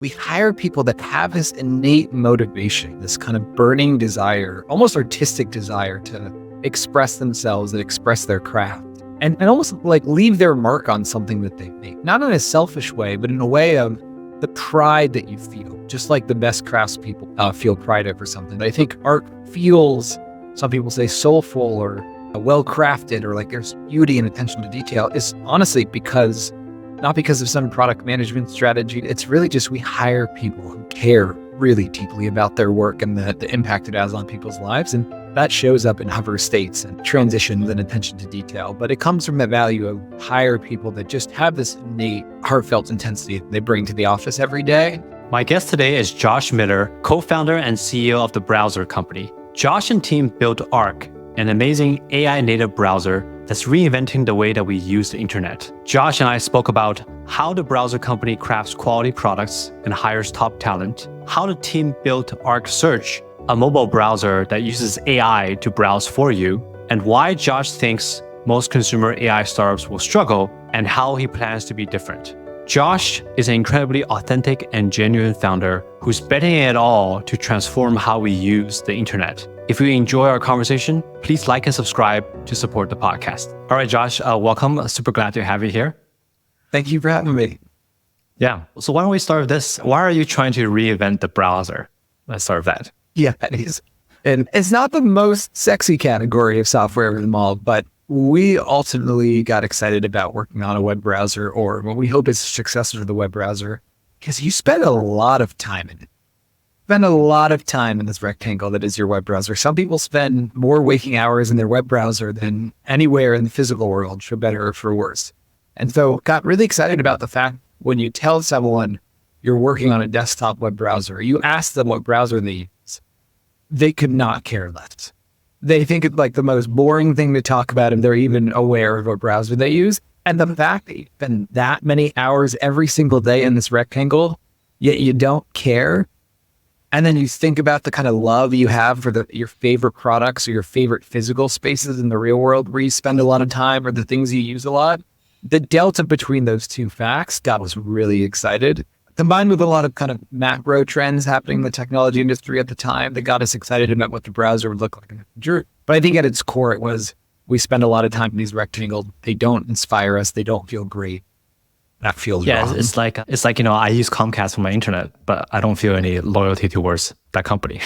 we hire people that have this innate motivation, this kind of burning desire, almost artistic desire to express themselves and express their craft and almost like leave their mark on something that they make, not in a selfish way, but in a way of the pride that you feel, just like the best craftspeople feel pride over something. I think art feels, some people say soulful or well-crafted, or like there's beauty and attention to detail, is honestly not because of some product management strategy. It's really just we hire people who care really deeply about their work and the impact it has on people's lives. And that shows up in hover states and transitions and attention to detail. But it comes from the value of hire people that just have this innate heartfelt intensity they bring to the office every day. My guest today is Josh Miller, co-founder and CEO of the Browser Company. Josh and team built Arc, an amazing AI-native browser that's reinventing the way that we use the internet. Josh and I spoke about how the Browser Company crafts quality products and hires top talent, how the team built Arc Search, a mobile browser that uses AI to browse for you, and why Josh thinks most consumer AI startups will struggle, and how he plans to be different. Josh is an incredibly authentic and genuine founder who's betting it all to transform how we use the internet. If you enjoy our conversation, please like and subscribe to support the podcast. All right, Josh, welcome. Super glad to have you here. Thank you for having me. Yeah. So why don't we start with this? Why are you trying to reinvent the browser? Let's start with that. Yeah, it is. And it's not the most sexy category of software in them all, but we ultimately got excited about working on a web browser, or what we hope is a successor to the web browser, because you spend a lot of time in it. Spend a lot of time in this rectangle that is your web browser. Some people spend more waking hours in their web browser than anywhere in the physical world, for better or for worse. And so got really excited about the fact when you tell someone you're working on a desktop web browser, you ask them what browser they use, they could not care less. They think it's like the most boring thing to talk about, and they're even aware of what browser they use. And the fact that you spend that many hours every single day in this rectangle, yet you don't care. And then you think about the kind of love you have for your favorite products or your favorite physical spaces in the real world where you spend a lot of time, or the things you use a lot. The delta between those two facts got us really excited, combined with a lot of kind of macro trends happening in the technology industry at the time that got us excited about what the browser would look like in the future. But I think at its core, it was, we spend a lot of time in these rectangles. They don't inspire us. They don't feel great. That feels wrong. It's like, I use Comcast for my internet, but I don't feel any loyalty towards that company.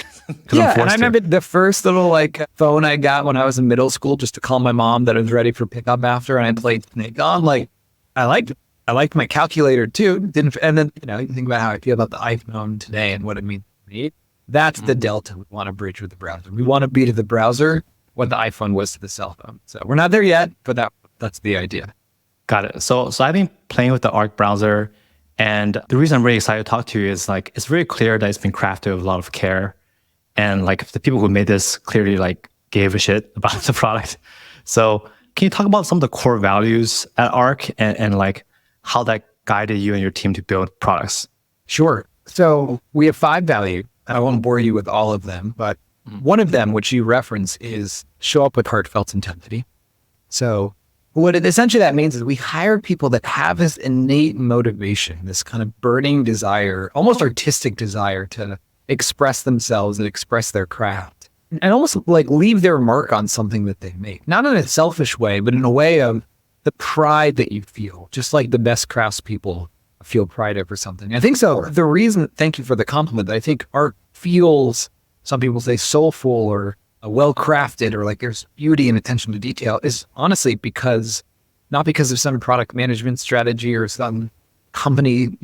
Yeah, and I remember the first little phone I got when I was in middle school, just to call my mom that I was ready for pickup after, and I played Snake On. I liked my calculator too. And then you think about how I feel about the iPhone today and what it means to me. That's the delta we want to bridge with the browser. We want to be to the browser what the iPhone was to the cell phone. So we're not there yet, but that's the idea. Got it. So I've been playing with the Arc browser, and the reason I'm really excited to talk to you is it's very clear that it's been crafted with a lot of care, and the people who made this clearly gave a shit about the product. So can you talk about some of the core values at Arc and how that guided you and your team to build products? Sure. So we have 5 values. I won't bore you with all of them, but one of them, which you reference, is show up with heartfelt intensity. So what essentially that means is we hire people that have this innate motivation, this kind of burning desire, almost artistic desire to express themselves and express their craft, and almost leave their mark on something that they make, not in a selfish way, but in a way of the pride that you feel, just like the best craftspeople feel pride over something. I think so. The reason, thank you for the compliment, I think art feels, some people say soulful or well-crafted, or there's beauty and attention to detail, is honestly not because of some product management strategy or some company,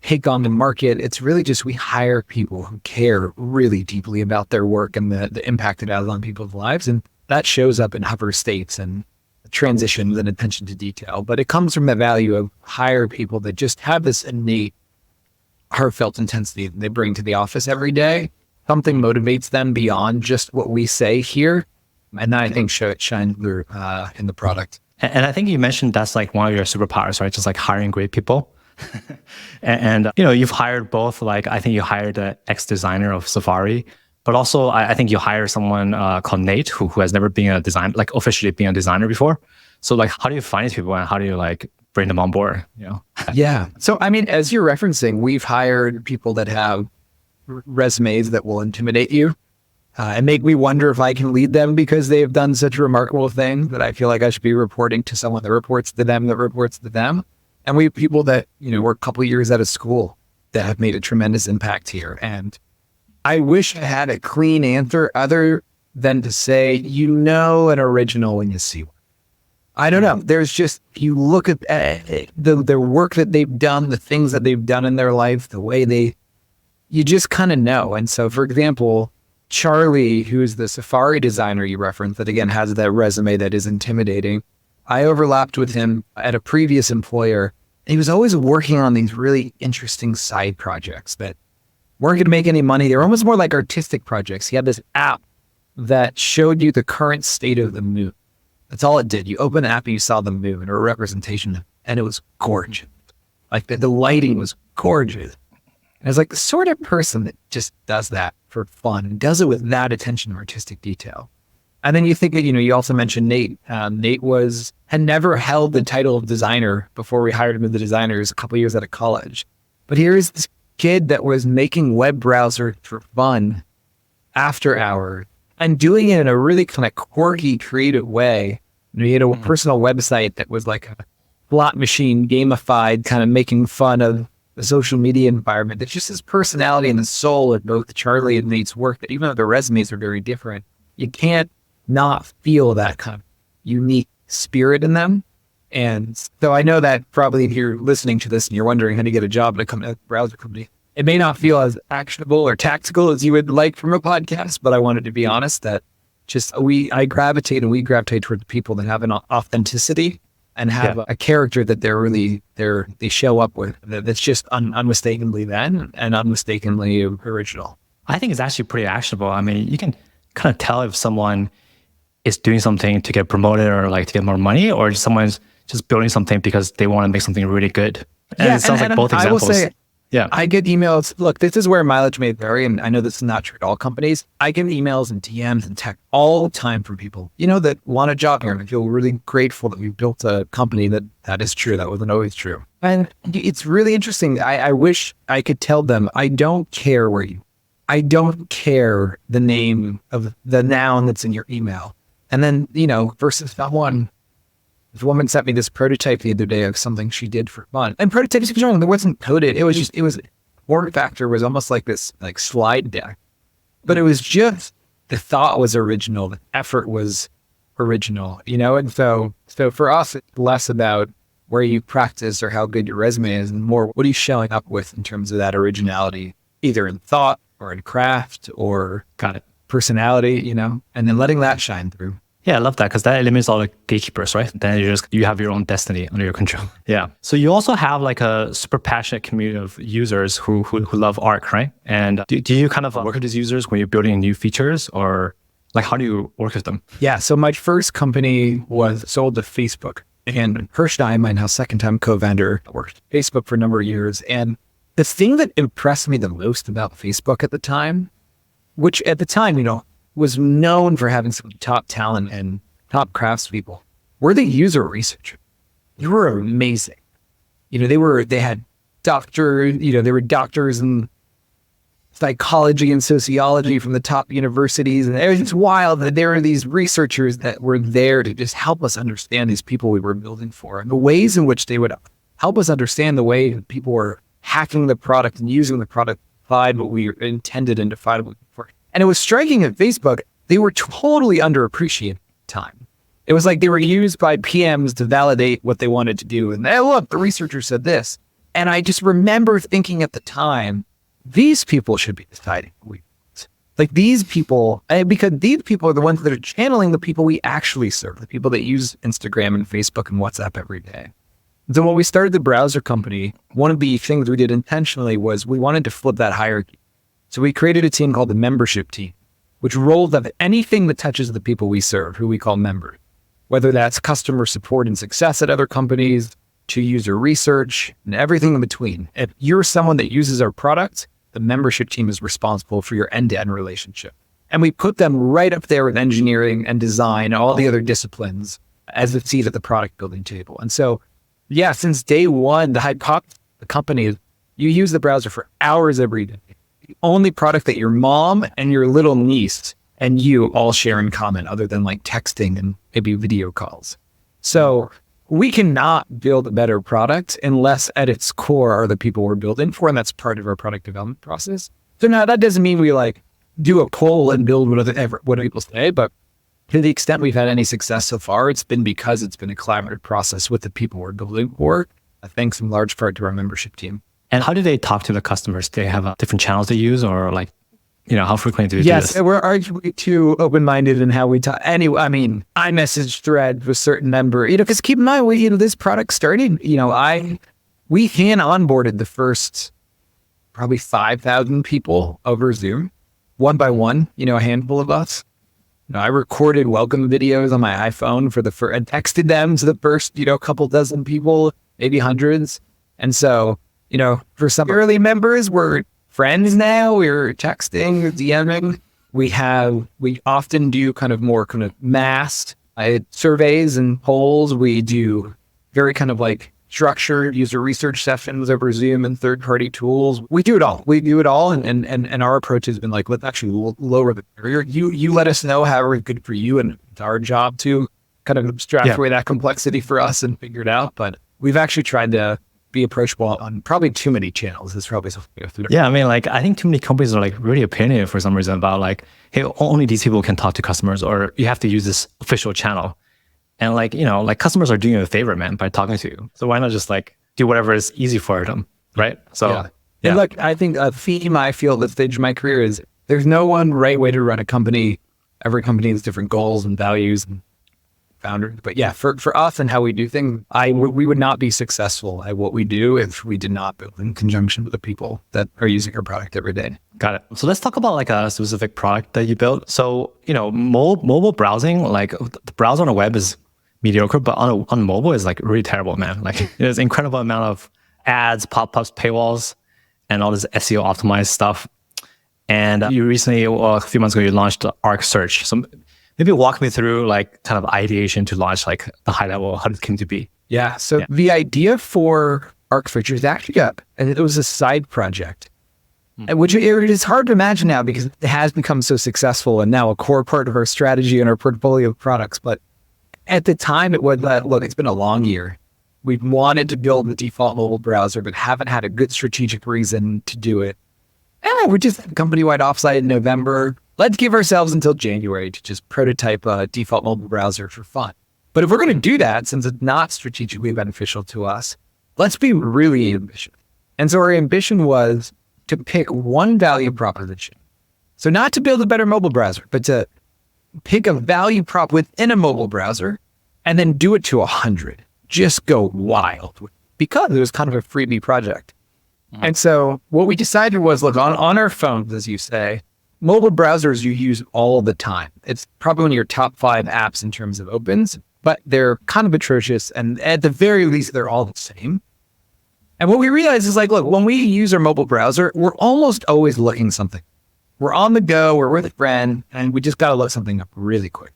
take on the market. It's really just we hire people who care really deeply about their work and the impact it has on people's lives. And that shows up in hover states and transitions and attention to detail. But it comes from the value of hire people that just have this innate heartfelt intensity that they bring to the office every day. Something motivates them beyond just what we say here. And that, I think, shines through in the product. And I think you mentioned that's one of your superpowers, right? Just hiring great people. and you've hired both, I think you hired the ex-designer of Safari, but also I think you hired someone called Nate who has never been a designer, officially being a designer before. So how do you find these people, and how do you bring them on board, Yeah. So, I mean, as you're referencing, we've hired people that have resumes that will intimidate you and make me wonder if I can lead them because they have done such a remarkable thing that I feel like I should be reporting to someone that reports to them that reports to them. And we have people that, were a couple of years out of school that have made a tremendous impact here. And I wish I had a clean answer other than to say, an original when you see one. I don't know. There's just, you look at the work that they've done, the things that they've done in their life, the way you just kind of know. And so, for example, Charlie, who's the Safari designer you referenced, that again has that resume that is intimidating. I overlapped with him at a previous employer. He was always working on these really interesting side projects that weren't going to make any money. They were almost more like artistic projects. He had this app that showed you the current state of the moon. That's all it did. You open the app and you saw the moon or a representation, and it was gorgeous. Like the lighting was gorgeous. And I was like the sort of person that just does that for fun and does it with that attention to artistic detail. And then you think that, you also mentioned Nate. Nate had never held the title of designer before we hired him as the designer. He was a couple of years out of college. But here's this kid that was making web browser for fun after hours and doing it in a really kind of quirky, creative way. He had a personal website that was like a slot machine, gamified, kind of making fun of the social media environment. It's just his personality and the soul of both Charlie and Nate's work that even though their resumes are very different, you can't not feel that kind of unique spirit in them. And so I know that probably if you're listening to this and you're wondering how to get a job at a browser company, it may not feel as actionable or tactical as you would like from a podcast, but I wanted to be honest that we gravitate towards people that have an authenticity and have a character that they show up with that's just unmistakably them and unmistakably original. I think it's actually pretty actionable. I mean, you can kind of tell if someone is doing something to get promoted or like to get more money, or if someone's just building something because they want to make something really good. And it sounds like both examples. I will say, I get emails. Look, this is where mileage may vary, and I know this is not true at all companies. I get emails and DMs and text all the time from people, that want a job here. And I feel really grateful that we've built a company that is true. That wasn't always true. And it's really interesting. I wish I could tell them, I don't care I don't care the name of the noun that's in your email. And then, versus someone. This woman sent me this prototype the other day of something she did for fun. And prototypes, if you're wrong, it wasn't coded. Form factor was almost like this like slide deck. But it was just, the thought was original. The effort was original, And so for us, it's less about where you practice or how good your resume is and more, what are you showing up with in terms of that originality, either in thought or in craft or kind of personality, and then letting that shine through. Yeah, I love that because that eliminates all the gatekeepers, right? Then you have your own destiny under your control. Yeah. So you also have like a super passionate community of users who love Arc, right? And do you kind of work with these users when you're building new features, or like how do you work with them? Yeah. So my first company was sold to Facebook, and Hirsch and I, my now second-time co-founder, worked at Facebook for a number of years. And the thing that impressed me the most about Facebook at the time, which at the time, was known for having some top talent and top craftspeople, were the user researchers. They were amazing. They had doctors, they were doctors in psychology and sociology from the top universities. And it was just wild that there were these researchers that were there to just help us understand these people we were building for and the ways in which they would help us understand the way that people were hacking the product and using the product to find what we intended and defined what we were. And it was striking at Facebook, they were totally underappreciated at the time. It was like they were used by PMs to validate what they wanted to do. And look, the researcher said this. And I just remember thinking at the time, these people should be deciding who we want. Like these people, because these people are the ones that are channeling the people we actually serve, the people that use Instagram and Facebook and WhatsApp every day. So when we started the browser company, one of the things we did intentionally was we wanted to flip that hierarchy. So we created a team called the membership team, which rolls up anything that touches the people we serve, who we call members, whether that's customer support and success at other companies, to user research, and everything in between. If you're someone that uses our product, the membership team is responsible for your end-to-end relationship. And we put them right up there with engineering and design, all the other disciplines, as the seat at the product building table. And so Yeah, since day one, the hypothesis of the company is you use the browser for hours every day. The only product that your mom and your little niece and you all share in common, other than like texting and maybe video calls. So we cannot build a better product unless at its core are the people we're building for, and that's part of our product development process. So now that doesn't mean we like do a poll and build what people say, but to the extent we've had any success so far, it's been because it's been a collaborative process with the people we're building for, thanks in large part to our membership team. And how do they talk to the customers? Do they have different channels they use, or like, how frequently do they do this? Yes, we're arguably too open-minded in how we talk. Anyway, I mean, I message thread with certain member, because keep in mind, this product started, we hand onboarded the first probably 5,000 people over Zoom, one by one, a handful of us. I recorded welcome videos on my iPhone and texted them to the first, couple dozen people, maybe hundreds. And so, for some early members, we're friends now. We're texting, DMing. We often do kind of massed surveys and polls. We do very kind of like structured user research sessions over Zoom and third-party tools. We do it all. And our approach has been like, let's actually lower the barrier. You let us know however it's good for you, and it's our job to kind of abstract away that complexity for us and figure it out. But we've actually tried to be approachable on probably too many channels. It's probably something we have to do. Yeah, I mean, like, I think too many companies are like really opinionated for some reason about like, hey, only these people can talk to customers, or you have to use this official channel. And like, like customers are doing you a favor, man, by talking to you. So why not just like do whatever is easy for them, right? So, yeah. And look, I think a theme I feel at this stage of my career is there's no one right way to run a company. Every company has different goals and values and founders. But yeah, for us and how we do things, we would not be successful at what we do if we did not build in conjunction with the people that are using our product every day. Got it. So let's talk about like a specific product that you built. So, mobile browsing, like the browser on the web is mediocre, but on mobile is like really terrible, man. Like there's incredible amount of ads, pop-ups, paywalls, and all this SEO optimized stuff. And you recently, a few months ago, you launched Arc Search. So maybe walk me through like kind of ideation to launch like the high level, how it came to be. Yeah. So the idea for Arc Search is actually and it was a side project, which it is hard to imagine now because it has become so successful and now a core part of our strategy and our portfolio of products. But at the time, it was look, it's been a long year. We've wanted to build the default mobile browser, but haven't had a good strategic reason to do it. And we just had a company-wide offsite in November. Let's give ourselves until January to just prototype a default mobile browser for fun. But if we're going to do that, since it's not strategically beneficial to us, let's be really ambitious. And so our ambition was to pick one value proposition. So not to build a better mobile browser, but to pick a value prop within a mobile browser and then do it to 100. Just go wild, because it was kind of a freebie project. And so what we decided was, look, on our phones, as you say, mobile browsers you use all the time. It's probably one of your top 5 apps in terms of opens, but they're kind of atrocious. And at the very least, they're all the same. And what we realized is like, look, when we use our mobile browser, we're almost always looking something. We're on the go, we're with a friend, and we just got to look something up really quick.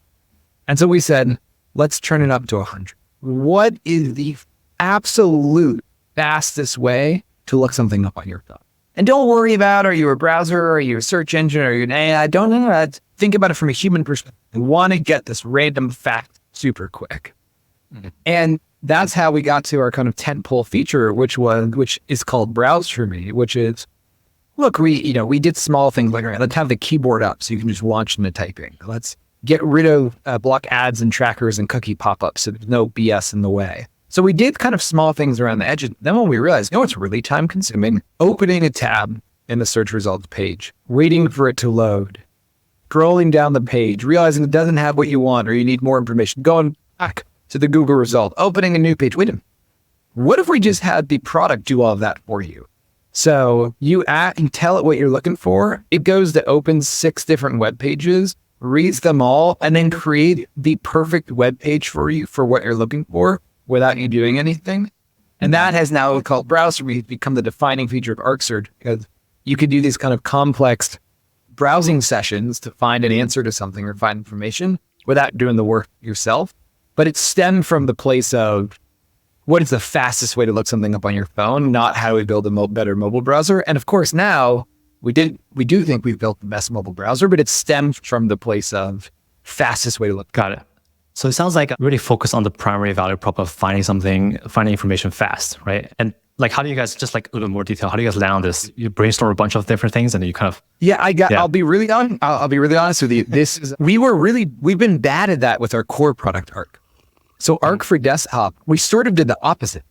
And so we said, let's turn it up to 100. What is the absolute fastest way to look something up on your phone? And don't worry about, are you a browser, are you a search engine, are you an AI? Don't know that. Think about it from a human perspective. We want to get this random fact super quick. And that's how we got to our kind of tentpole feature, which is called Browse for Me, which is, look, we did small things like, all right, let's have the keyboard up so you can just launch into typing. Let's get rid of block ads and trackers and cookie pop-ups so there's no BS in the way. So we did kind of small things around the edges. Then when we realized, it's really time consuming, opening a tab in the search results page, waiting for it to load, scrolling down the page, realizing it doesn't have what you want or you need more information, going back to the Google result, opening a new page. Wait a minute. What if we just had the product do all of that for you? So you tell it what you're looking for. It goes to open 6 different web pages, reads them all, and then create the perfect web page for you for what you're looking for without you doing anything. And that has now called Browse for Me become the defining feature of Arc Search, because you could do these kind of complex browsing sessions to find an answer to something or find information without doing the work yourself. But it stemmed from the place of, what is the fastest way to look something up on your phone, not how do we build a better mobile browser. And of course, now we do think we've built the best mobile browser, but it stems from the place of fastest way to look. Got it. So it sounds like really focus on the primary value prop of finding information fast, right? And like, how do you guys, just like a little more detail, how do you guys land on this? You brainstorm a bunch of different things and then you kind of... I'll be really honest with you. We've been bad at that with our core product Arc. So Arc for desktop, we sort of did the opposite.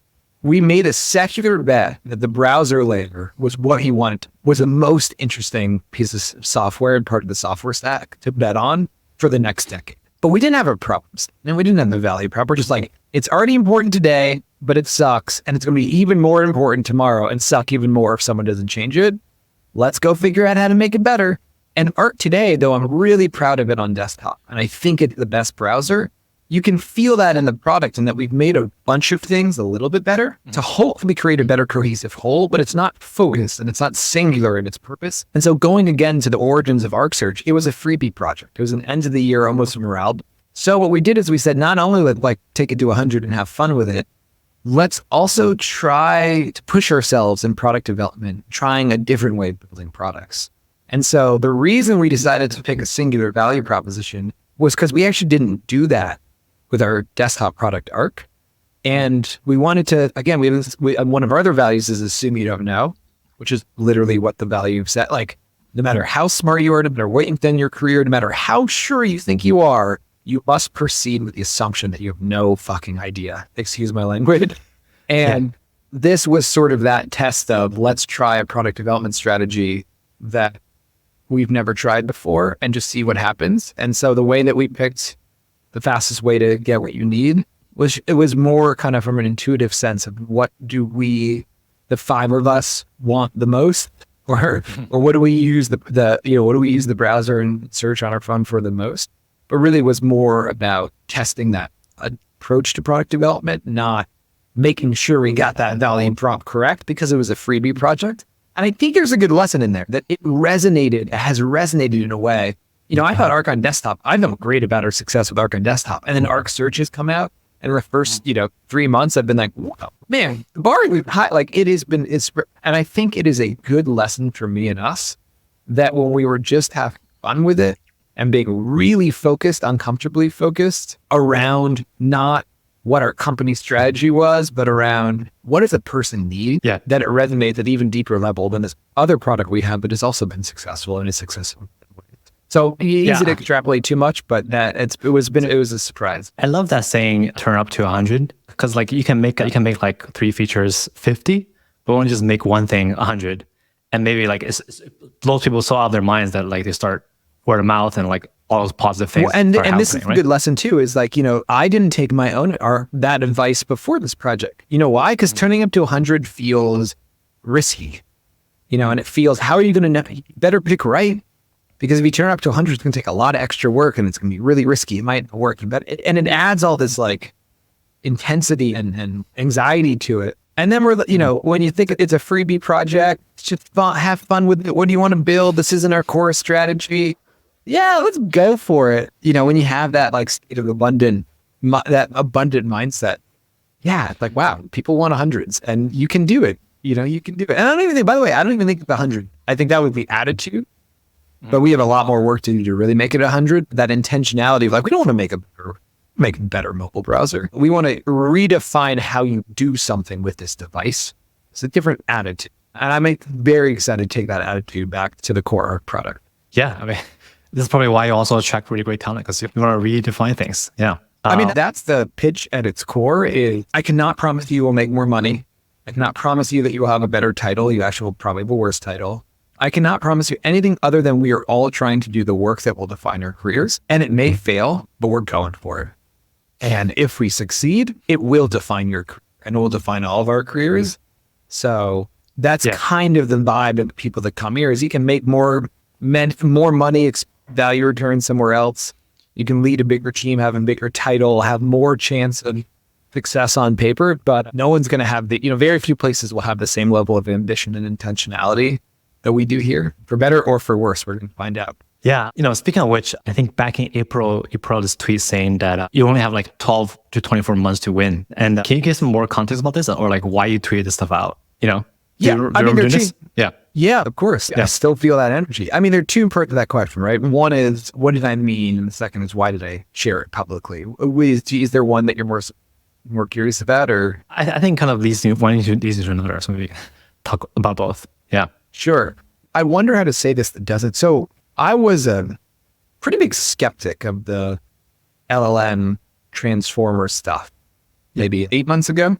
We made a secular bet that the browser layer was what he wanted, was the most interesting piece of software and part of the software stack to bet on for the next decade. But we didn't have our problems and we didn't have the value prop. We're just like, it's already important today, but it sucks. And it's going to be even more important tomorrow and suck even more if someone doesn't change it. Let's go figure out how to make it better. And Arc today, though, I'm really proud of it on desktop. And I think it's the best browser. You can feel that in the product and that we've made a bunch of things a little bit better to hopefully create a better cohesive whole, but it's not focused and it's not singular in its purpose. And so going again to the origins of Arc Search, it was a freebie project. It was an end of the year, almost morale. So what we did is we said, not only let's like take it to 100 and have fun with it, let's also try to push ourselves in product development, trying a different way of building products. And so the reason we decided to pick a singular value proposition was because we actually didn't do that with our desktop product Arc. And we wanted to, again, one of our other values is assume you don't know, which is literally what the value set. Like, no matter how smart you are, no matter what you've done in your career, no matter how sure you think you are, you must proceed with the assumption that you have no fucking idea. Excuse my language. And this was sort of that test of let's try a product development strategy that we've never tried before and just see what happens. And so the way that we picked the fastest way to get what you need was more kind of from an intuitive sense of what do we, the five of us, want the most, or what do we use what do we use the browser and search on our phone for the most? But really was more about testing that approach to product development, not making sure we got that value prompt correct because it was a freebie project. And I think there's a good lesson in there that it has resonated in a way. I thought Arc on desktop, I felt great about our success with Arc on desktop. And then Arc Search has come out. And the first, 3 months, I've been like, wow, man, the bar is high. Like and I think it is a good lesson for me and us that when we were just having fun with it and being really focused, uncomfortably focused around not what our company strategy was, but around what does a person need, that it resonates at even deeper level than this other product we have, but has also been successful and is successful. So easy to extrapolate too much, but it was a surprise. I love that saying, turn up to 100, because like you can make like 3 features 50, but when you just make one thing 100, and maybe like most people saw out of their minds that like they start word of mouth and like all those positive things. Well, and this is a good lesson too, is like, I didn't take my own that advice before this project. You know why? Because turning up to 100 feels risky, and it feels, how are you going to better pick right? Because if you turn up to 100, it's going to take a lot of extra work and it's going to be really risky. It might not work, and it adds all this like intensity and anxiety to it. And then when you think it's a freebie project, just have fun with it. What do you want to build? This isn't our core strategy. Yeah, let's go for it. When you have that like state of abundant mindset, it's like, wow, people want 100s and you can do it. You can do it. And I don't even think, by the way, it's 100. I think that would be attitude. But we have a lot more work to do to really make it 100. That intentionality of like, we don't want to make a better mobile browser. We want to redefine how you do something with this device. It's a different attitude. And I'm very excited to take that attitude back to the core Arc product. Yeah, this is probably why you also attract really great talent, because you want to redefine things. Yeah. That's the pitch at its core is I cannot promise you will make more money. I cannot promise you that you will have a better title. You actually will probably have a worse title. I cannot promise you anything other than we are all trying to do the work that will define our careers. And it may fail, but we're going for it. And if we succeed, it will define your career and it will define all of our careers. So that's kind of the vibe of the people that come here is you can make more money, value return somewhere else. You can lead a bigger team, have a bigger title, have more chance of success on paper, but no one's going to have very few places will have the same level of ambition and intentionality that we do here, for better or for worse. We're going to find out. Yeah. Speaking of which, I think back in April, you put out this tweet saying that you only have like 12 to 24 months to win. And can you give some more context about this, or like why you tweeted this stuff out? Do Yeah, you I mean, remember they're doing this? cheap. Yeah. Yeah, of course. I Yeah. still feel that energy. I mean, there are two parts to that question, right? One is, what did I mean? And the second is, why did I share it publicly? Is there one that you're more curious about, or? I think kind of one leads to another. So maybe talk about both. Yeah. Sure. I wonder how to say this that doesn't. So I was a pretty big skeptic of the LLM transformer stuff maybe 8 months ago.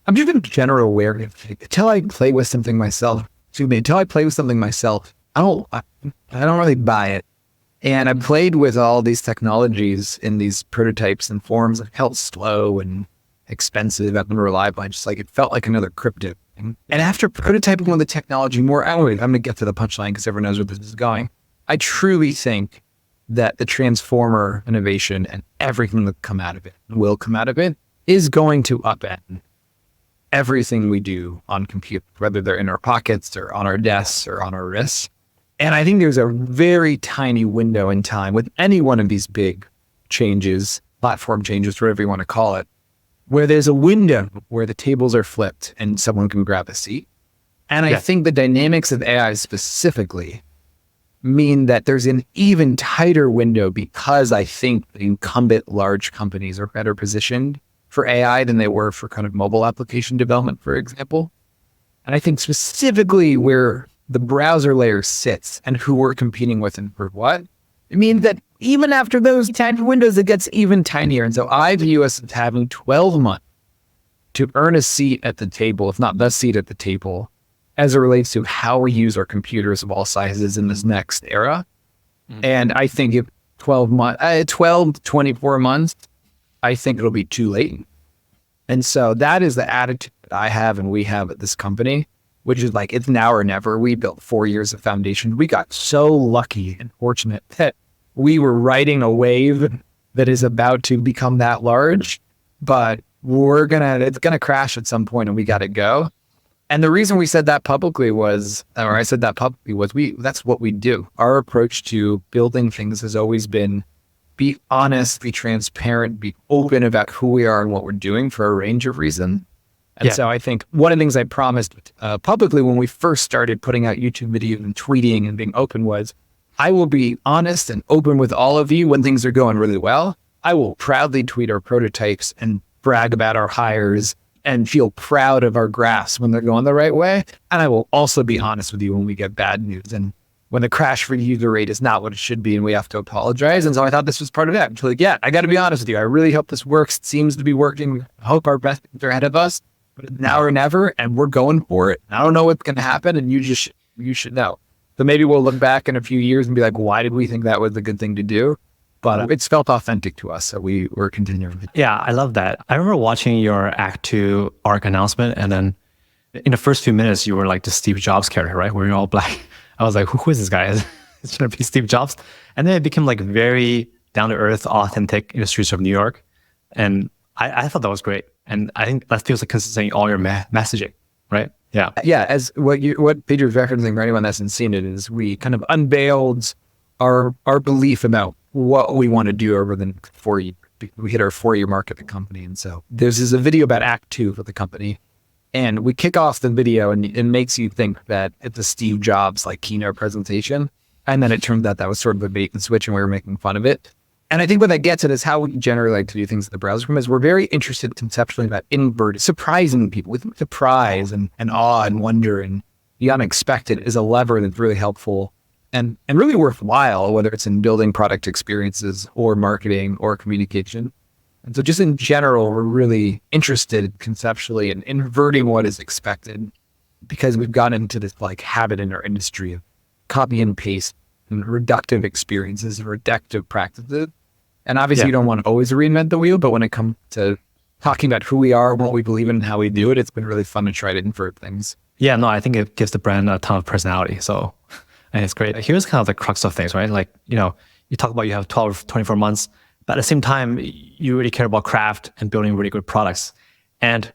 I'm just in general aware of it. Until I play with something myself, until I play with something myself, I don't really buy it. And I played with all these technologies in these prototypes and forms that felt slow and expensive and unreliable. It felt like another crypto thing. And after prototyping with the technology more, I'm going to get to the punchline because everyone knows where this is going. I truly think that the transformer innovation and everything that will come out of it is going to upend everything we do on compute, whether they're in our pockets or on our desks or on our wrists. And I think there's a very tiny window in time with any one of these big changes, platform changes, whatever you want to call it, where there's a window where the tables are flipped and someone can grab a seat. And I think the dynamics of AI specifically mean that there's an even tighter window because I think the incumbent large companies are better positioned for AI than they were for kind of mobile application development, for example. And I think specifically where the browser layer sits and who we're competing with and for what, it means that even after those tiny windows, it gets even tinier. And so I view us as having 12 months to earn a seat at the table, if not the seat at the table, as it relates to how we use our computers of all sizes in this next era. And I think if 12 to 24 months, I think it'll be too late. And so that is the attitude that I have and we have at this company, which is like, it's now or never. We built 4 years of foundation. We got so lucky and fortunate that we were riding a wave that is about to become that large, but it's going to crash at some point and we got to go. And the reason we said that publicly was, that's what we do. Our approach to building things has always been be honest, be transparent, be open about who we are and what we're doing for a range of reasons. And so I think one of the things I promised publicly when we first started putting out YouTube videos and tweeting and being open was, I will be honest and open with all of you when things are going really well. I will proudly tweet our prototypes and brag about our hires and feel proud of our graphs when they're going the right way. And I will also be honest with you when we get bad news and when the crash for user rate is not what it should be and we have to apologize. And so I thought this was part of that. Like, I got to be honest with you. I really hope this works. It seems to be working. I hope our best things are ahead of us, but it's now or never, and we're going for it. I don't know what's going to happen, and you should know. So maybe we'll look back in a few years and be like, why did we think that was a good thing to do? But it's felt authentic to us, so we're continuing. Yeah, I love that. I remember watching your Act 2 ARC announcement, and then in the first few minutes, you were like the Steve Jobs character, right? Where you're all black. I was like, who is this guy? It's going to be Steve Jobs. And then it became like very down-to-earth, authentic in the streets of New York. And I thought that was great. And I think that feels like consistent in all your messaging, right? Yeah. Yeah, as what Pedro's referencing for anyone that hasn't seen it is we kind of unveiled our belief about what we want to do over the next 4 years. We hit our 4-year mark at the company. And so there's a video about Act 2 for the company. And we kick off the video and it makes you think that it's a Steve Jobs like keynote presentation. And then it turned out that was sort of a bait and switch and we were making fun of it. And I think what that gets at is how we generally like to do things at the browser room is we're very interested conceptually about surprising people with surprise and awe and wonder, and the unexpected is a lever that's really helpful and really worthwhile, whether it's in building product experiences or marketing or communication. And so just in general, we're really interested conceptually in inverting what is expected because we've gotten into this like habit in our industry of copy and paste and reductive experiences and reductive practices. And obviously you don't want to always reinvent the wheel, but when it comes to talking about who we are, what we believe in and how we do it, it's been really fun to try to invert things. Yeah, no, I think it gives the brand a ton of personality. So, and it's great. Here's kind of the crux of things, right? Like, you talk about you have 12, 24 months, but at the same time, you really care about craft and building really good products. And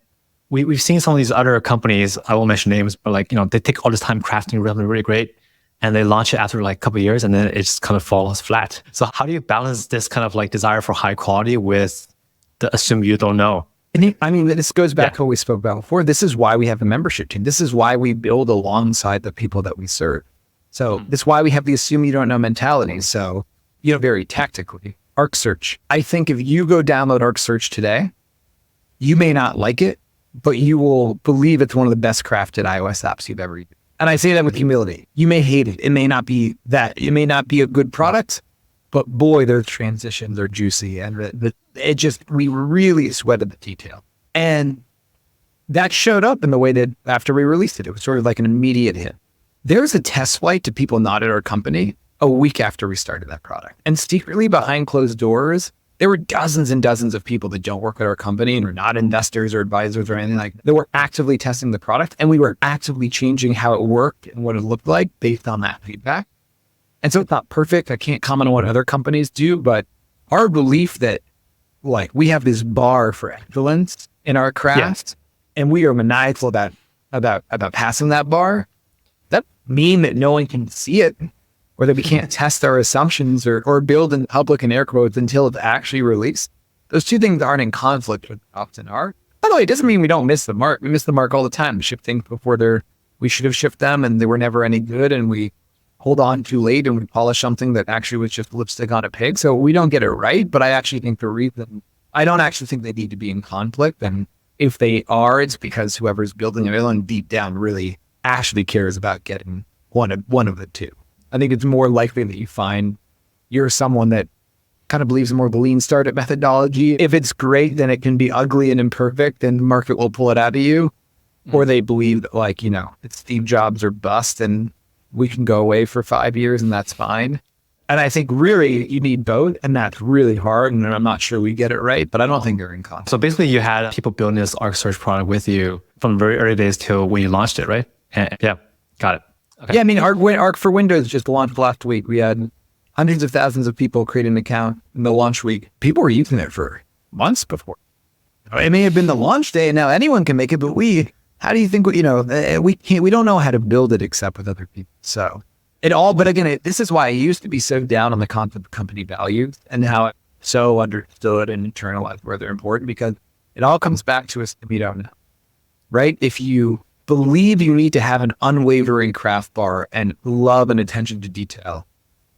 we've seen some of these other companies, I won't mention names, but like, they take all this time crafting really, really great. and they launch it after like a couple of years, and then it just kind of falls flat. So how do you balance this kind of like desire for high quality with the assume you don't know? I mean, this goes back to what we spoke about before. This is why we have a membership team. This is why we build alongside the people that we serve. So this is why we have the assume you don't know mentality. So, very tactically, Arc Search. I think if you go download Arc Search today, you may not like it, but you will believe it's one of the best crafted iOS apps you've ever used. And I say that with humility. You may hate it. It may not be that. It may not be a good product, but boy, their transitions are juicy. And we really sweated the detail. And that showed up in the way that after we released it, it was sort of like an immediate hit. There's a test flight to people not at our company a week after we started that product. And secretly behind closed doors, there were dozens and dozens of people that don't work at our company and are not investors or advisors or anything like that. They were actively testing the product, and we were actively changing how it worked and what it looked like based on that feedback. And so it's not perfect. I can't comment on what other companies do, but our belief that like we have this bar for excellence in our craft, and we are maniacal about passing that bar, that mean that no one can see it, or that we can't test our assumptions or build in public and air quotes until it's actually released. Those two things aren't in conflict, but often are. By the way, it doesn't mean we don't miss the mark. We miss the mark all the time. We ship things before we should have shipped them and they were never any good, and we hold on too late and we polish something that actually was just lipstick on a pig. So we don't get it right, but I actually think I don't actually think they need to be in conflict. And if they are, it's because whoever's building it and deep down really actually cares about getting one of the two. I think it's more likely that you find you're someone that kind of believes in more of the lean startup methodology. If it's great, then it can be ugly and imperfect and the market will pull it out of you. Or they believe that it's Steve Jobs or bust and we can go away for 5 years and that's fine. And I think really you need both, and that's really hard. And I'm not sure we get it right, but I don't think they're in conflict. So basically you had people building this Arc Search product with you from very early days till when you launched it, right? Yeah, got it. Okay. Yeah, I mean, Arc for Windows just launched last week. We had hundreds of thousands of people create an account in the launch week. People were using it for months before. It may have been the launch day, and now anyone can make it, but how do you think, we don't know how to build it except with other people. So but again, this is why I used to be so down on the concept of company values and how it's so understood and internalized where they're important, because it all comes back to us, we don't know, right? If you believe you need to have an unwavering craft bar and love and attention to detail,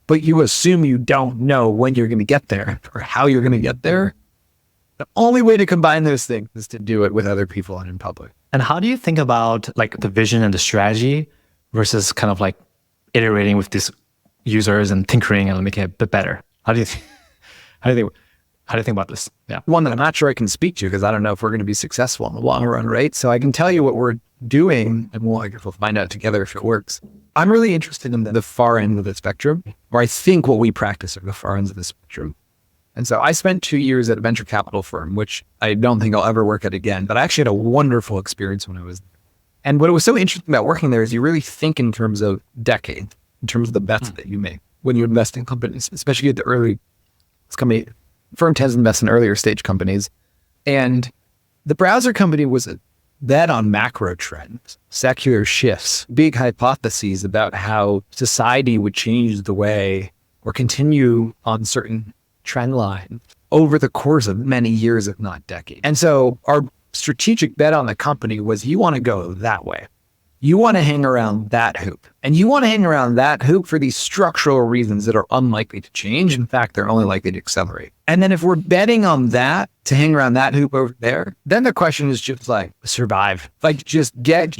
but you assume you don't know when you're going to get there or how you're going to get there, the only way to combine those things is to do it with other people and in public. And how do you think about like the vision and the strategy versus kind of like iterating with these users and tinkering and making it a bit better? How do you think about this? Yeah. One that I'm not sure I can speak to because I don't know if we're going to be successful in the long run, right? So I can tell you what we're doing, and we'll find out together if it works. I'm really interested in the far end of the spectrum, or I think what we practice are the far ends of the spectrum. And so I spent 2 years at a venture capital firm, which I don't think I'll ever work at again, but I actually had a wonderful experience when I was there. And what was so interesting about working there is you really think in terms of decades, in terms of the bets that you make when you invest in companies, especially at the early company. Firm tends to invest in earlier stage companies. And the browser company was a bet on macro trends, secular shifts, big hypotheses about how society would change the way or continue on certain trend lines over the course of many years, if not decades. And so our strategic bet on the company was you want to go that way. You want to hang around that hoop. And you want to hang around that hoop for these structural reasons that are unlikely to change. In fact, they're only likely to accelerate. And then if we're betting on that to hang around that hoop over there, then the question is just like survive. Like just get,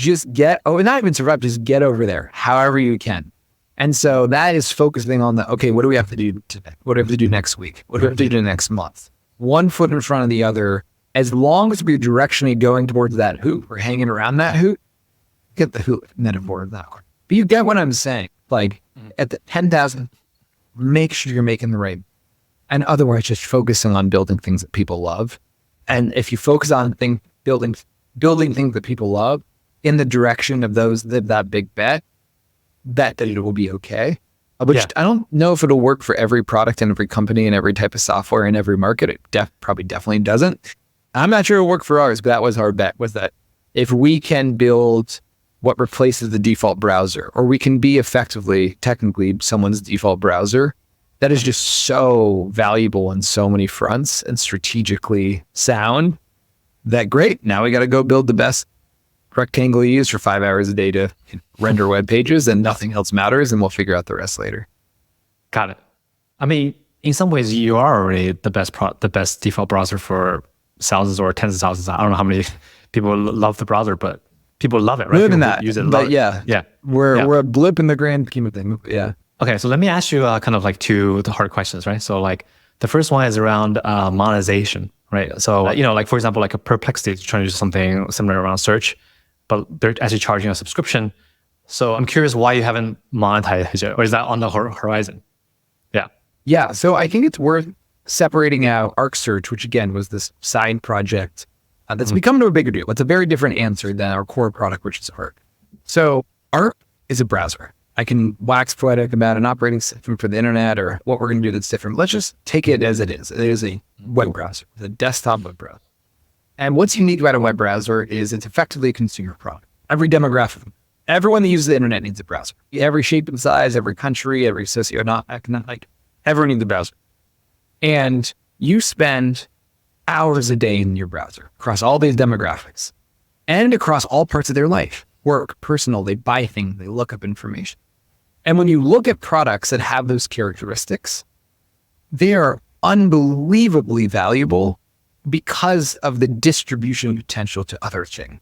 not even survive, just get over there however you can. And so that is focusing on okay, what do we have to do today? What do we have to do next week? What do we have to do next month? One foot in front of the other. As long as we're directionally going towards that hoop or hanging around that hoop, get the hoop metaphor of that one. But you get what I'm saying. Like at the 10,000, make sure you're making the right. And otherwise just focusing on building things that people love. And if you focus on building things that people love in the direction of that big bet, that it will be okay. Which I don't know if it'll work for every product and every company and every type of software in every market. It definitely doesn't. I'm not sure it'll work for ours, but that was our bet, was that if we can build what replaces the default browser, or we can be effectively, technically, someone's default browser. That is just so valuable on so many fronts and strategically sound that great. Now we got to go build the best rectangle you use for 5 hours a day to render web pages, and nothing else matters, and we'll figure out the rest later. Got it. I mean, in some ways, you are already the best default browser for thousands or tens of thousands. I don't know how many people love the browser, but people love it, right? More than People that, use it, but yeah. We're a blip in the grand scheme of things. Yeah. Okay, so let me ask you kind of like two hard questions, right? So like the first one is around monetization, right? So like for example, like a Perplexity is trying to do something similar around search, but they're actually charging a subscription. So I'm curious why you haven't monetized it, or is that on the horizon? Yeah. Yeah. So I think it's worth separating out Arc Search, which again was this side project that's become to a bigger deal. It's a very different answer than our core product, which is Arc. So Arc is a browser. I can wax poetic about an operating system for the internet or what we're going to do that's different. Let's just take it as it is. It is a web browser, it's a desktop web browser. And what's unique about a web browser is it's effectively a consumer product. Every demographic, everyone that uses the internet needs a browser. Every shape and size, every country, every socioeconomic, everyone needs a browser. And you spend hours a day in your browser across all these demographics and across all parts of their life. Work, personal, they buy things, they look up information. And when you look at products that have those characteristics, they are unbelievably valuable because of the distribution potential to other things,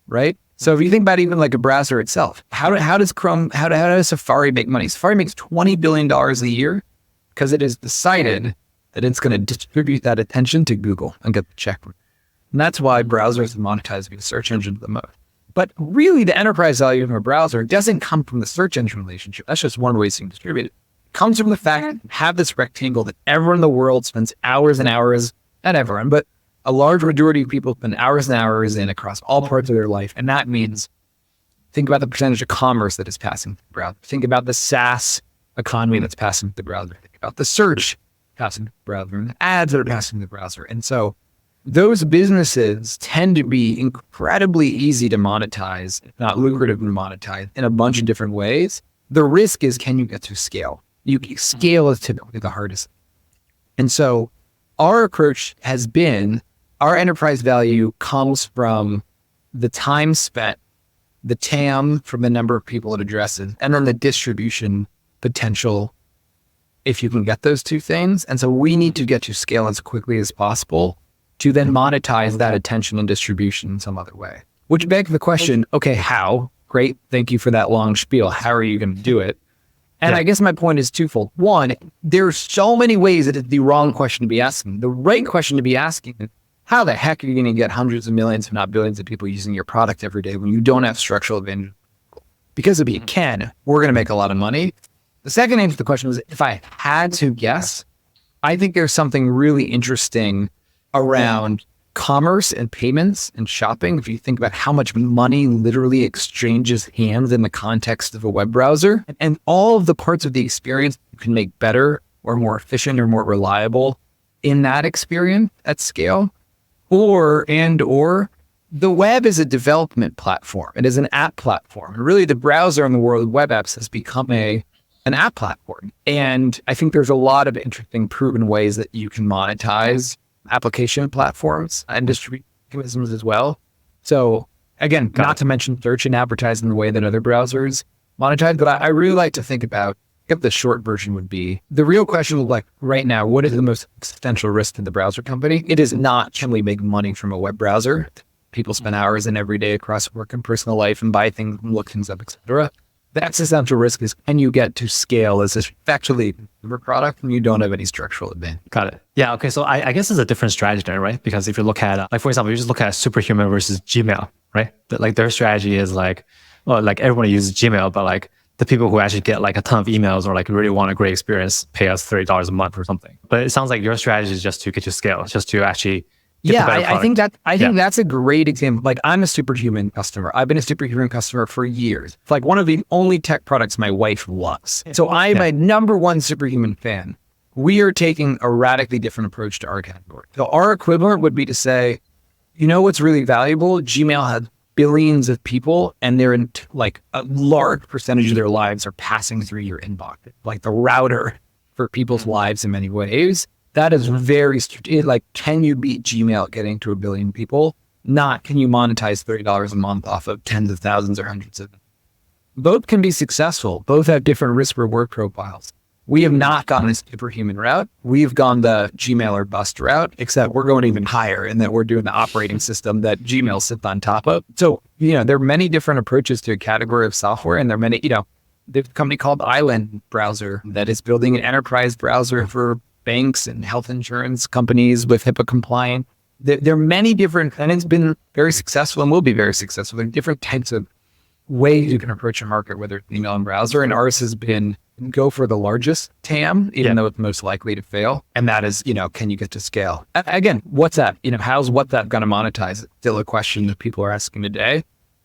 right? So if you think about even like a browser itself, how does Safari make money? Safari makes $20 billion a year because it has decided that it's going to distribute that attention to Google and get the check. And that's why browsers monetize via search engine the most. But really, the enterprise value of a browser doesn't come from the search engine relationship. That's just one way you can distribute it. It comes from the fact that you have this rectangle that everyone in the world spends hours and hours, not everyone, but a large majority of people spend hours and hours in across all parts of their life. And that means, think about the percentage of commerce that is passing through the browser. Think about the SaaS economy that's passing through the browser. Think about the search passing through the browser and the ads that are passing through the browser. And so those businesses tend to be incredibly easy to monetize, if not lucrative to monetize in a bunch of different ways. The risk is, can you get to scale? Scale is typically the hardest. And so our approach has been, our enterprise value comes from the time spent, the TAM from the number of people it addresses, and then the distribution potential if you can get those two things. And so we need to get to scale as quickly as possible to then monetize that attention and distribution in some other way. Which begs the question, okay, how? Great, thank you for that long spiel. How are you going to do it? And I guess my point is twofold. One, there's so many ways that it's the wrong question to be asking. The right question to be asking is, how the heck are you going to get hundreds of millions, if not billions of people using your product every day when you don't have structural advantage? Because if you can, we're going to make a lot of money. The second answer to the question was, if I had to guess, I think there's something really interesting around commerce and payments and shopping. If you think about how much money literally exchanges hands in the context of a web browser, and all of the parts of the experience you can make better or more efficient or more reliable in that experience at scale, or the web is a development platform. It is an app platform. And really the browser in the world of web apps has become an app platform. And I think there's a lot of interesting proven ways that you can monetize application platforms and distribution mechanisms as well. So again, not to mention search and advertising the way that other browsers monetize, but I really like to think about, if the short version would be, the real question of like right now, what is the most existential risk to the browser company? It is not, can we make money from a web browser? People spend hours in every day across work and personal life and buy things and look things up, etc. The existential risk is, can you get to scale as effectively a consumer product when you don't have any structural advantage? Got it. Yeah. Okay. So I guess it's a different strategy there, right? Because if you look at, like, for example, you just look at Superhuman versus Gmail, right? Like their strategy is like, well, like everyone uses Gmail, but like the people who actually get like a ton of emails or like really want a great experience pay us $30 a month or something. But it sounds like your strategy is just to get to scale, just to actually I think that's a great example. Like, I'm a Superhuman customer. I've been a Superhuman customer for years. It's like one of the only tech products my wife loves. So I'm a number one Superhuman fan. We are taking a radically different approach to our category. So our equivalent would be to say, you know what's really valuable? Gmail has billions of people, and they're in like a large percentage of their lives are passing through your inbox, like the router for people's lives in many ways. That is very strategic. Like, can you beat Gmail getting to 1 billion people? Not can you monetize $30 a month off of tens of thousands or hundreds of them. Both can be successful. Both have different risk reward profiles. We have not gone the superhuman route. We've gone the Gmail or bust route, except we're going even higher in that we're doing the operating system that Gmail sits on top of. So, there are many different approaches to a category of software, and there are many, there's a company called Island Browser that is building an enterprise browser for banks and health insurance companies with HIPAA compliant. There are many different, and it's been very successful and will be very successful. There are different types of ways you can approach a market, whether it's email and browser, and ours has been go for the largest TAM, even though it's most likely to fail. And that is, can you get to scale? Again, WhatsApp, how's WhatsApp going to monetize? It's still a question that people are asking today,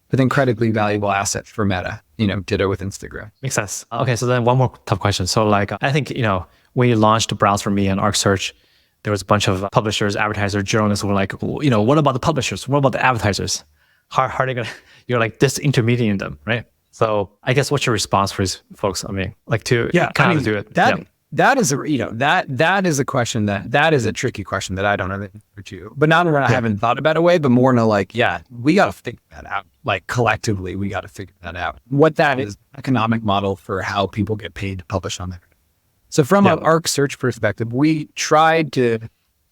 but incredibly valuable asset for Meta, ditto with Instagram. Makes sense. Okay, so then one more tough question. So I think, when you launched Browse for Me and Arc Search, there was a bunch of publishers, advertisers, journalists who were like, what about the publishers? What about the advertisers? How are they going to, you're like disintermediating them, right? So I guess what's your response for these folks? I mean, do it. That is that is a question that is a tricky question that I don't have for you. But not that I haven't thought about a way, but more in we got to figure that out. Like collectively, we got to figure that out. What that is, economic model for how people get paid to publish on there. So from an Arc Search perspective, we tried to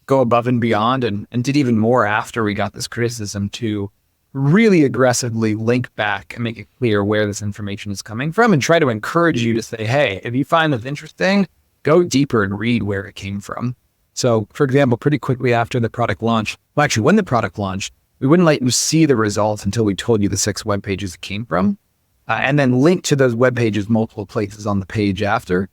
go above and beyond and did even more after we got this criticism to really aggressively link back and make it clear where this information is coming from and try to encourage you to say, hey, if you find this interesting, go deeper and read where it came from. So for example, pretty quickly after the product launched, when the product launched, we wouldn't let you see the results until we told you the 6 web pages it came from, and then link to those web pages multiple places on the page after.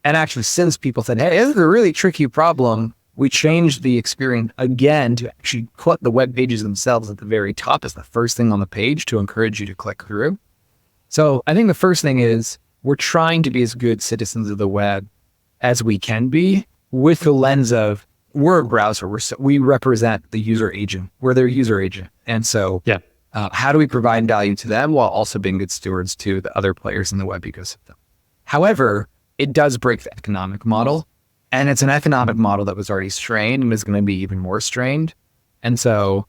And actually, since people said, hey, this is a really tricky problem, we changed the experience again to actually put the web pages themselves at the very top as the first thing on the page to encourage you to click through. So I think the first thing is we're trying to be as good citizens of the web as we can be with the lens of we're a browser. We represent the user agent. We're their user agent. And so how do we provide value to them while also being good stewards to the other players in the web ecosystem? However, it does break the economic model. And it's an economic model that was already strained and is going to be even more strained. And so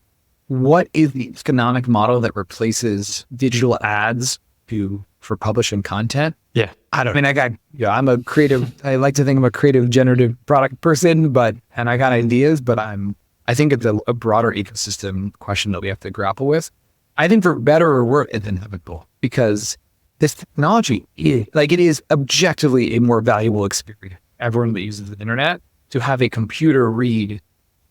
what is the economic model that replaces digital ads for publishing content? Yeah. I'm a creative, I like to think I'm a creative generative product person, and I got ideas, but I think it's a broader ecosystem question that we have to grapple with. I think for better or worse, it's inevitable because this technology is objectively a more valuable experience. Everyone that uses the internet to have a computer read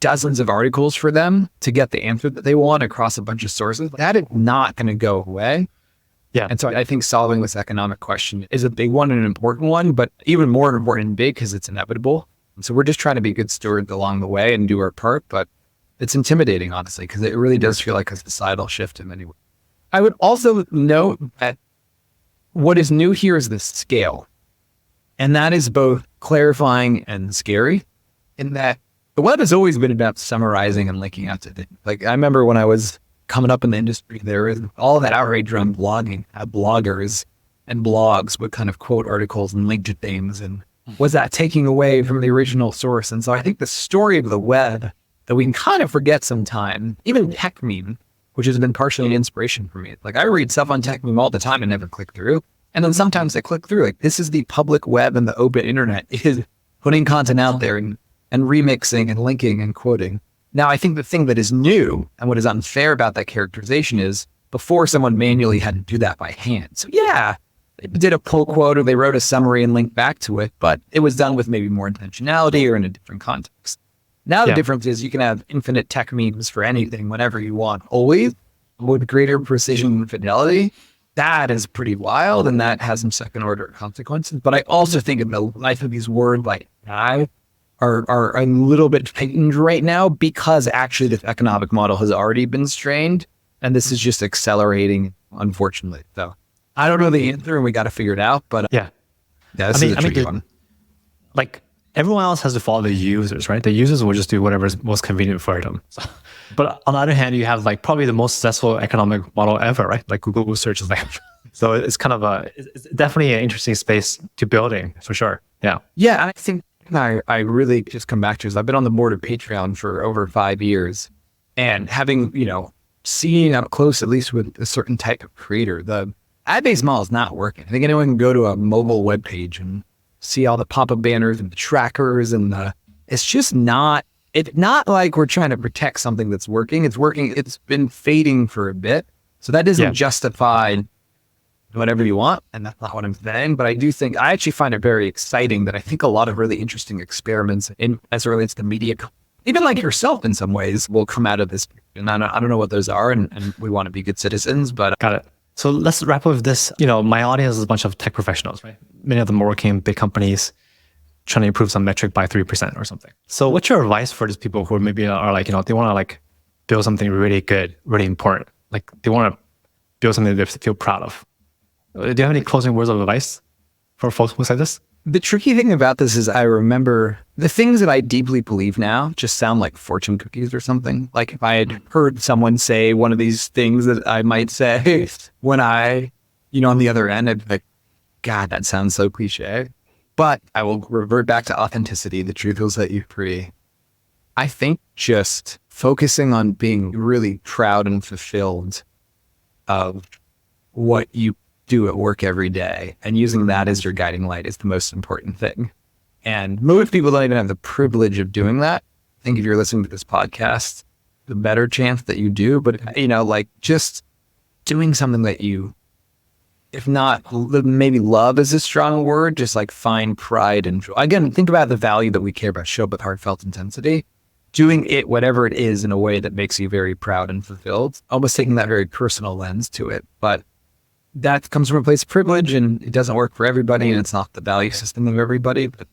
dozens of articles for them to get the answer that they want across a bunch of sources. That is not going to go away. Yeah. And so I think solving this economic question is a big one and an important one, but even more important and big because it's inevitable. And so we're just trying to be good stewards along the way and do our part, but it's intimidating, honestly, because it really does feel like a societal shift in many ways. I would also note that what is new here is the scale. And that is both clarifying and scary in that the web has always been about summarizing and linking out to things. Like I remember when I was coming up in the industry, there was all that outrage around blogging, how bloggers and blogs would kind of quote articles and link to things. And was that taking away from the original source? And so I think the story of the web that we can kind of forget sometime, even tech meme, which has been partially an inspiration for me. Like I read stuff on tech meme all the time and never click through. And then sometimes I click through, like this is the public web and the open internet is putting content out there and remixing and linking and quoting. Now, I think the thing that is new and what is unfair about that characterization is before someone manually had to do that by hand. So yeah, they did a pull quote or they wrote a summary and linked back to it, but it was done with maybe more intentionality or in a different context. Now the difference is you can have infinite tech memes for anything, whenever you want, always with greater precision and fidelity. That is pretty wild, and that has some second order consequences. But I also think in the life of these words like AI are a little bit heightened right now because actually the economic model has already been strained, and this is just accelerating, unfortunately. So I don't know the answer, and we got to figure it out. But this is a tricky one. Like everyone else has to follow the users, right? The users will just do whatever is most convenient for them. So, but on the other hand, you have like probably the most successful economic model ever, right? Like Google search is like, so it's kind of it's definitely an interesting space to building for sure. Yeah. Yeah, and I think I really just come back to is I've been on the board of Patreon for over 5 years, and having, seeing up close, at least with a certain type of creator, the ad-based model is not working. I think anyone can go to a mobile web page and see all the pop-up banners and the trackers and it's just not, it's not like we're trying to protect something that's working. It's working. It's been fading for a bit. So that doesn't justify whatever you want. And that's not what I'm saying. But I do think, I actually find it very exciting that I think a lot of really interesting experiments as it relates to media, even like yourself in some ways, will come out of this. And I don't know what those are. And we want to be good citizens, but. Got it. So let's wrap up with this. My audience is a bunch of tech professionals, right? Many of them are working in big companies, trying to improve some metric by 3% or something. So what's your advice for these people who maybe are like, they want to like build something really good, really important? Like they want to build something that they feel proud of. Do you have any closing words of advice for folks who say this? The tricky thing about this is I remember the things that I deeply believe now just sound like fortune cookies or something. Like if I had heard someone say one of these things that I might say when I, on the other end, I'd be like, God, that sounds so cliche. But I will revert back to authenticity. The truth will set you free. I think just focusing on being really proud and fulfilled of what you do at work every day and using that as your guiding light is the most important thing. And most people don't even have the privilege of doing that. I think if you're listening to this podcast, the better chance that you do, but like just doing something that you, if not maybe love is a strong word, just like find pride and joy. Again, think about the value that we care about, show up with heartfelt intensity, doing it, whatever it is, in a way that makes you very proud and fulfilled, almost taking that very personal lens to it. But that comes from a place of privilege and it doesn't work for everybody and it's not the value system of everybody. But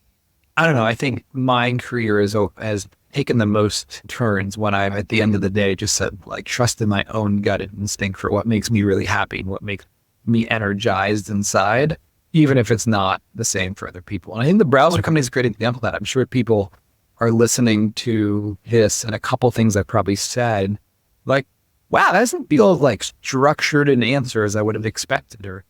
I don't know. I think my career has taken the most turns when I'm at the end of the day just said like trust in my own gut instinct for what makes me really happy and what makes me energized inside, even if it's not the same for other people. And I think the browser company is a great example of that. I'm sure people are listening to this and a couple things I probably said like, wow, that doesn't feel like structured an answer as I would have expected, or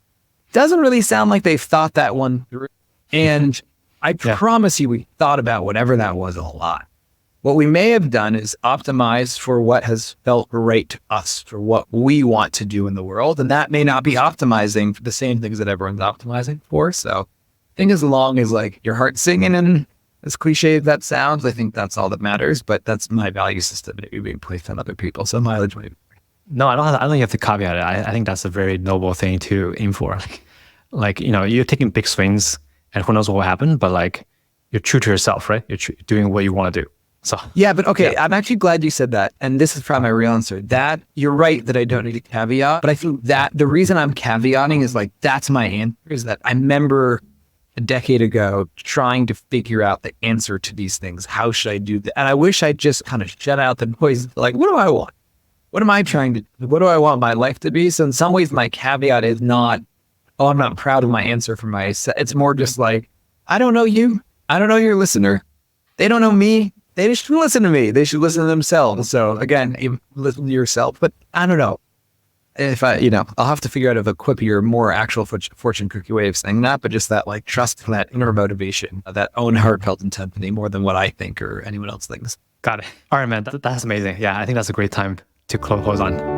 doesn't really sound like they've thought that one through. And I promise you, we thought about whatever that was a lot. What we may have done is optimize for what has felt right to us, for what we want to do in the world. And that may not be optimizing for the same things that everyone's optimizing for. So I think as long as like your heart's singing, and as cliche as that sounds, I think that's all that matters. But that's my value system maybe being placed on other people. So mileage might. No, I don't think you have to caveat it. I think that's a very noble thing to aim for. Like, you're taking big swings and who knows what will happen, but like you're true to yourself, right? You're doing what you want to do. So yeah, but okay, I'm actually glad you said that. And this is probably my real answer. That you're right that I don't need a caveat, but I think that the reason I'm caveating is like, that's my answer, is that I remember a decade ago trying to figure out the answer to these things. How should I do that? And I wish I'd just kind of shut out the noise. Like, what do I want? What am I trying to do? What do I want my life to be? So in some ways, my caveat is not, oh, I'm not proud of my answer for myself. It's more just like, I don't know you. I don't know your listener. They don't know me. They should listen to me. They should listen to themselves. So again, you listen to yourself, but I don't know. If I'll have to figure out if a quippier, more actual fortune cookie way of saying that, but just that like trust in that inner motivation, that own heartfelt intensity more than what I think or anyone else thinks. Got it. All right, man. That's amazing. Yeah, I think that's a great time to close on.